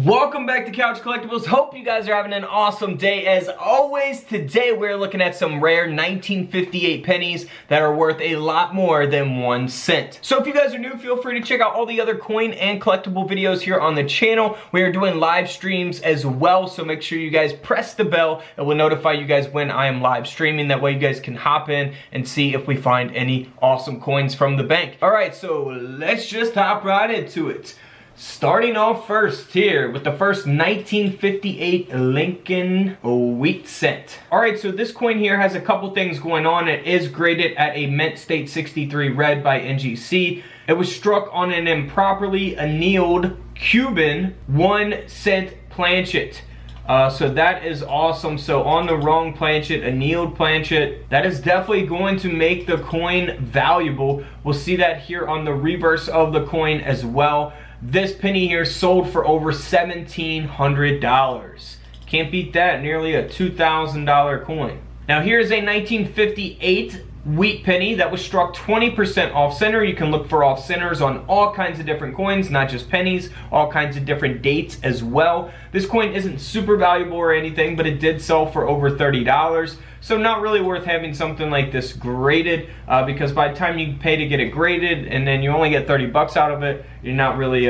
Welcome back to Couch Collectibles. Hope you guys are having an awesome day. As always, today we're looking at some rare 1958 pennies that are worth a lot more than 1 cent. So if you guys are new, feel free to check out all the other coin and collectible videos here on the channel. We are doing live streams as well, so make sure you guys press the bell. It will notify you guys when I am live streaming. That way you guys can hop in and see if we find any awesome coins from the bank. Alright, so let's just hop right into it. Starting off first here with the first 1958 Lincoln wheat cent. Alright, so this coin here has a couple things going on. It is graded at a mint state 63 red by NGC. It was struck on an improperly annealed Cuban 1 cent planchet. So that is awesome. So on the wrong planchet, annealed planchet, that is definitely going to make the coin valuable. We'll see that here on the reverse of the coin as well. This penny here sold for over $1,700. Can't beat that, nearly a $2,000 coin. Now here's a 1958 wheat penny that was struck 20% off center. You can look for off centers on all kinds of different coins, not just pennies, all kinds of different dates as well. This coin isn't super valuable or anything, but it did sell for over $30. So not really worth having something like this graded, because by the time you pay to get it graded and then you only get 30 bucks out of it, you're not really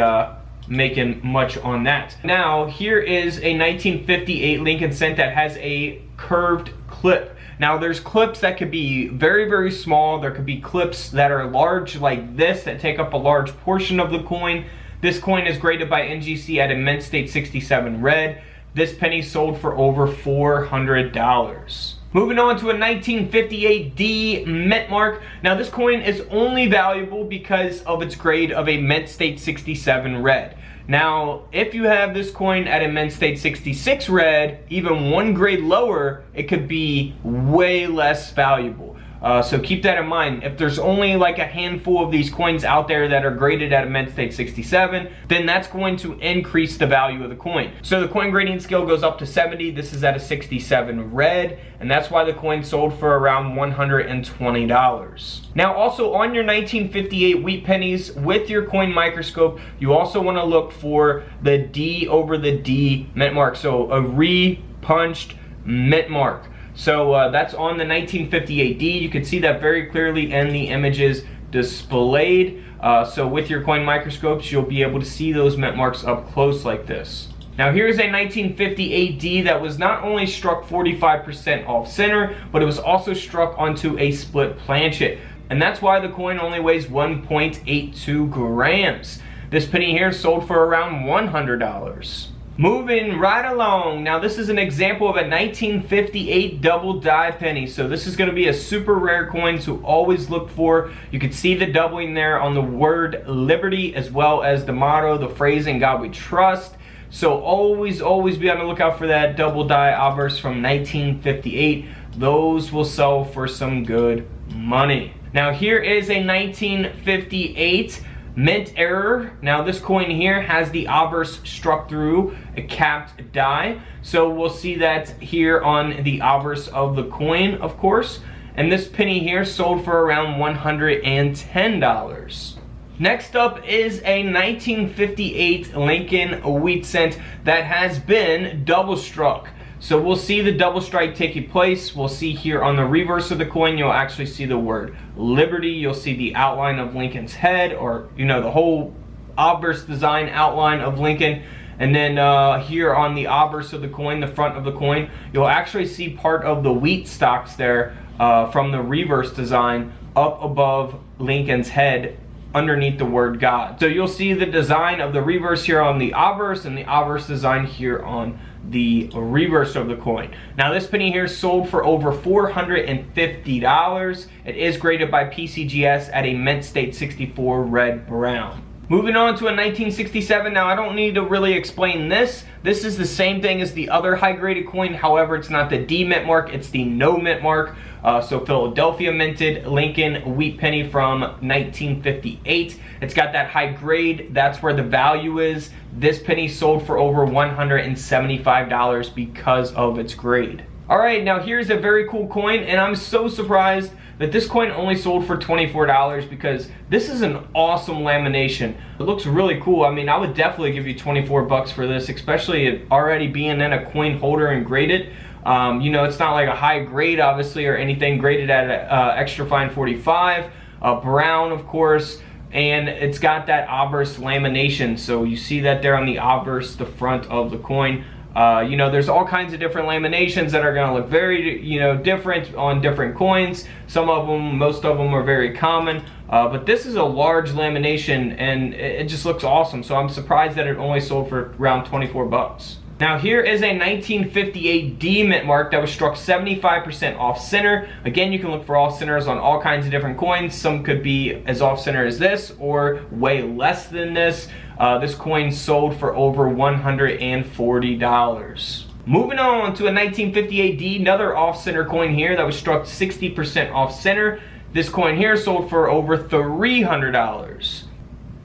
making much on that. Now here is a 1958 Lincoln cent that has a curved clip. Now there's clips that could be very, very small. There could be clips that are large like this that take up a large portion of the coin. This coin is graded by NGC at a mint state 67 red. This penny sold for over $400. Moving on to a 1958 D mint mark. Now this coin is only valuable because of its grade of a mint state 67 red. Now, if you have this coin at a mint state 66 red, even one grade lower, it could be way less valuable. So keep that in mind. If there's only like a handful of these coins out there that are graded at a mint state 67, then that's going to increase the value of the coin. So the coin grading scale goes up to 70. This is at a 67 red, and that's why the coin sold for around $120. Now also on your 1958 wheat pennies with your coin microscope, you also want to look for the D over the D mint mark. So a re-punched mint mark. So that's on the 1958 D. You can see that very clearly in the images displayed. So with your coin microscopes, you'll be able to see those mint marks up close like this. Now here's a 1958 D that was not only struck 45% off center, but it was also struck onto a split planchet. And that's why the coin only weighs 1.82 grams. This penny here sold for around $100. Moving right along, now this is an example of a 1958 double die penny. So this is going to be a super rare coin to always look for. You can see the doubling there on the word liberty, as well as the motto, the phrase, "In God We Trust." So always be on the lookout for that double die obverse from 1958. Those will sell for some good money. Now here is a 1958 mint error. Now this coin here has the obverse struck through a capped die. So we'll see that here on the obverse of the coin, of course. And this penny here sold for around $110. Next up is a 1958 Lincoln wheat cent that has been double struck. So we'll see the double strike taking place. We'll see here on the reverse of the coin, you'll actually see the word liberty. You'll see the outline of Lincoln's head, or the whole obverse design outline of Lincoln. And then here on the obverse of the coin, the front of the coin, you'll actually see part of the wheat stalks there from the reverse design up above Lincoln's head underneath the word God. So you'll see the design of the reverse here on the obverse and the obverse design here on the reverse of the coin. Now this penny here sold for over $450. It is graded by PCGS at a mint state 64 red brown. Moving on to a 1967. Now I don't need to really explain this. This is the same thing as the other high graded coin. However, it's not the D mint mark, it's the no mint mark. So Philadelphia minted Lincoln wheat penny from 1958. It's got that high grade. That's where the value is. This penny sold for over $175 because of its grade. Alright, now here's a very cool coin, and I'm so surprised that this coin only sold for $24 because this is an awesome lamination. It looks really cool. I mean, I would definitely give you 24 bucks for this, especially it already being in a coin holder and graded. You know, it's not like a high grade, obviously, or anything, graded at extra fine 45, brown, of course, and it's got that obverse lamination. So you see that there on the obverse, the front of the coin. You know, there's all kinds of different laminations that are going to look very, you know, different on different coins. Some of them, most of them are very common, but this is a large lamination and it just looks awesome. So I'm surprised that it only sold for around 24 bucks. Now here is a 1958 D mint mark that was struck 75% off center. Again, you can look for off centers on all kinds of different coins. Some could be as off center as this or way less than this. This coin sold for over $140. Moving on to a 1958 D, another off center coin here that was struck 60% off center. This coin here sold for over $300.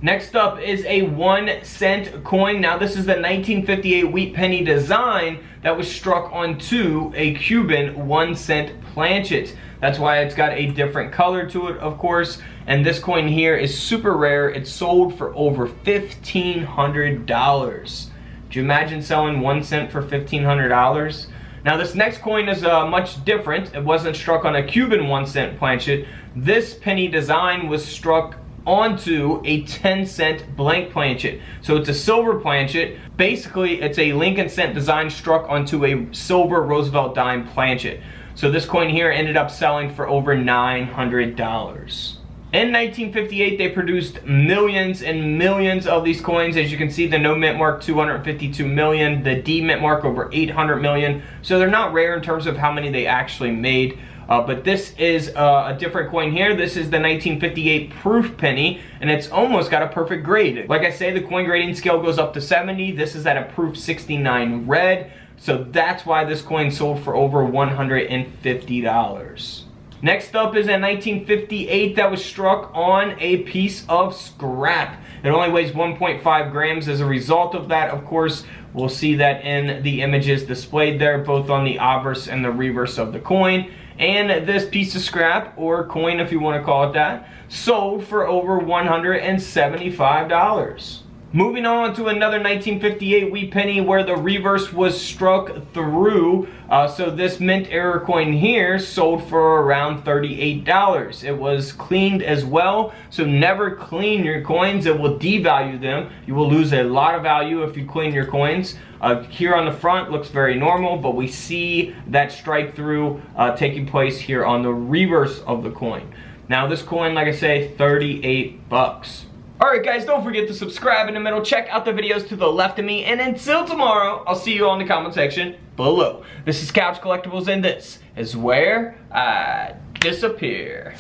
Next up is a 1 cent coin. Now this is the 1958 wheat penny design that was struck onto a Cuban 1 cent planchet. That's why it's got a different color to it, of course. And this coin here is super rare. It sold for over $1,500. Do you imagine selling 1 cent for $1,500? Now this next coin is much different. It wasn't struck on a Cuban 1 cent planchet. This penny design was struck onto a 10 cent blank planchet. So it's a silver planchet. Basically, it's a Lincoln cent design struck onto a silver Roosevelt dime planchet. So this coin here ended up selling for over $900. In 1958, they produced millions and millions of these coins. As you can see, the no mint mark, 252 million. The D mint mark, over 800 million. So they're not rare in terms of how many they actually made. But this is a different coin here. This is the 1958 proof penny, and it's almost got a perfect grade. Like I say, the coin grading scale goes up to 70. This is at a proof 69 red. So that's why this coin sold for over $150. Next up is a 1958 that was struck on a piece of scrap. It only weighs 1.5 grams as a result of that. Of course, we'll see that in the images displayed there, both on the obverse and the reverse of the coin. And this piece of scrap, or coin if you want to call it that, sold for over $175. Moving on to another 1958 wheat penny where the reverse was struck through. So this mint era coin here sold for around $38. It was cleaned as well. So never clean your coins. It will devalue them. You will lose a lot of value if you clean your coins. Here on the front looks very normal, but we see that strike through taking place here on the reverse of the coin. Now this coin, like I say, 38 bucks. Alright guys, don't forget to subscribe in the middle, check out the videos to the left of me, and until tomorrow, I'll see you on the comment section below. This is Couch Collectibles, and this is where I disappear.